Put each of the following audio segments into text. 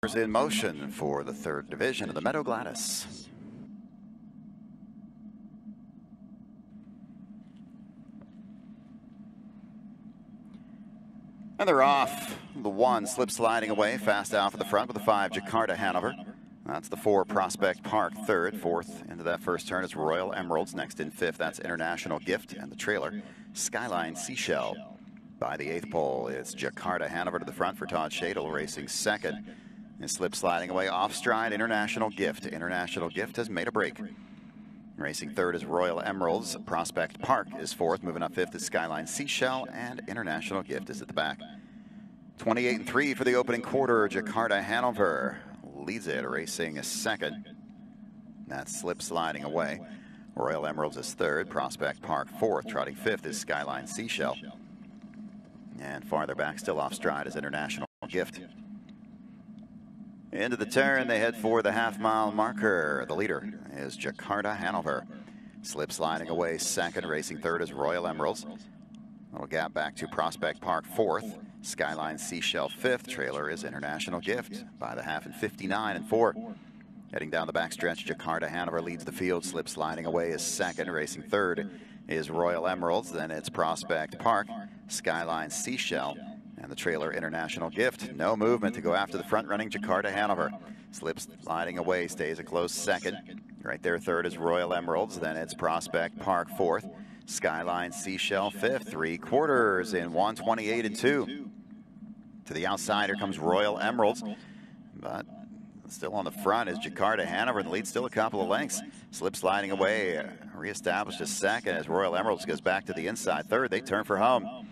In motion for the third division of the Meadow Gladys. And they're off. The 1 slip sliding away, fast out for the front with the 5, Jakarta Hanover. That's the 4, Prospect Park, third. Fourth into that first turn is Royal Emeralds. Next in fifth, that's International Gift. And the trailer, Skyline Seashell. By the 8th pole, it's Jakarta Hanover to the front for Todd Shadle, racing second. And slip sliding away off stride, International Gift. International Gift has made a break. Racing third is Royal Emeralds. Prospect Park is fourth. Moving up fifth is Skyline Seashell, and International Gift is at the back. 28-3 for the opening quarter. Jakarta Hanover leads it, racing second. That's slip sliding away. Royal Emeralds is third. Prospect Park fourth. Trotting fifth is Skyline Seashell. And farther back, still off stride, is International Gift. Into the turn, they head for the half-mile marker. The leader is Jakarta Hanover. Slip sliding away second. Racing third is Royal Emeralds. Little gap back to Prospect Park fourth. Skyline Seashell fifth. Trailer is International Gift by the half in 59-4. Heading down the backstretch, Jakarta Hanover leads the field. Slip sliding away is second. Racing third is Royal Emeralds. Then it's Prospect Park, Skyline Seashell, and the trailer International Gift. No movement to go after the front-running Jakarta Hanover. Slips sliding away, stays a close second. Right there, third is Royal Emeralds. Then it's Prospect Park fourth. Skyline Seashell fifth. 3/4 in 128-2. To the outside, here comes Royal Emeralds. But still on the front is Jakarta Hanover, and the lead still a couple of lengths. Slip sliding away, reestablished as second as Royal Emeralds goes back to the inside third. They turn for home.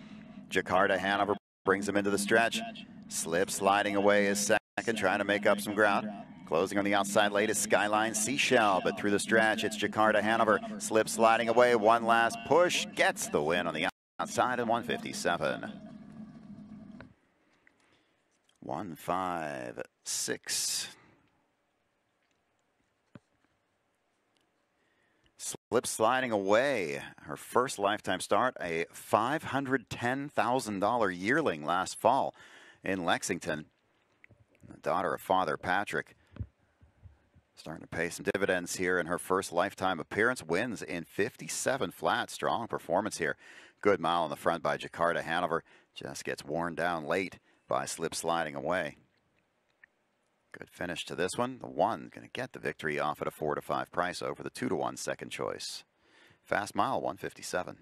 Jakarta Hanover brings them into the stretch. Slip sliding away is second, trying to make up some ground. Closing on the outside late is Skyline Seashell, but through the stretch, it's Jakarta Hanover. Slip sliding away, one last push, gets the win on the outside in 157. 156. Slip sliding away, her first lifetime start, a $510,000 yearling last fall in Lexington. The daughter of Father Patrick, starting to pay some dividends here in her first lifetime appearance. Wins in 57 flat. Strong performance here. Good mile on the front by Jakarta Hanover. Just gets worn down late by slip sliding away. Good finish to this one. The 1 going to get the victory off at a 4-5 price over the 2-1 second choice. Fast mile, 157.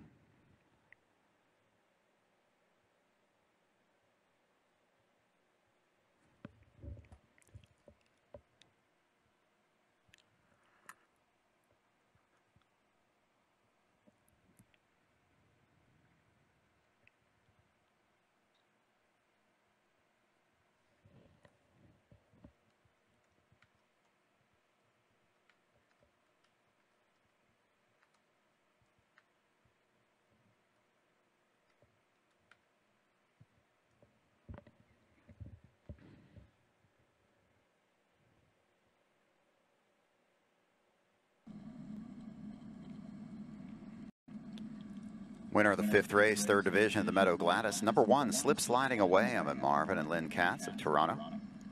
Winner of the 5th race, 3rd division of the Meadow Gladys. Number 1, slip sliding away. I'm at Marvin and Lynn Katz of Toronto.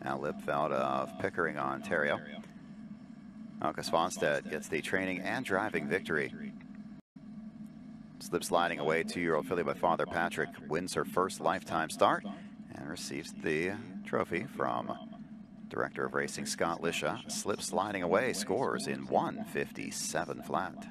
Al Lipfeld of Pickering, Ontario. Svanstedt gets the training and driving victory. Slip sliding away, 2-year-old filly by Father Patrick wins her first lifetime start and receives the trophy from Director of Racing Scott Lisha. Slip sliding away scores in 157 flat.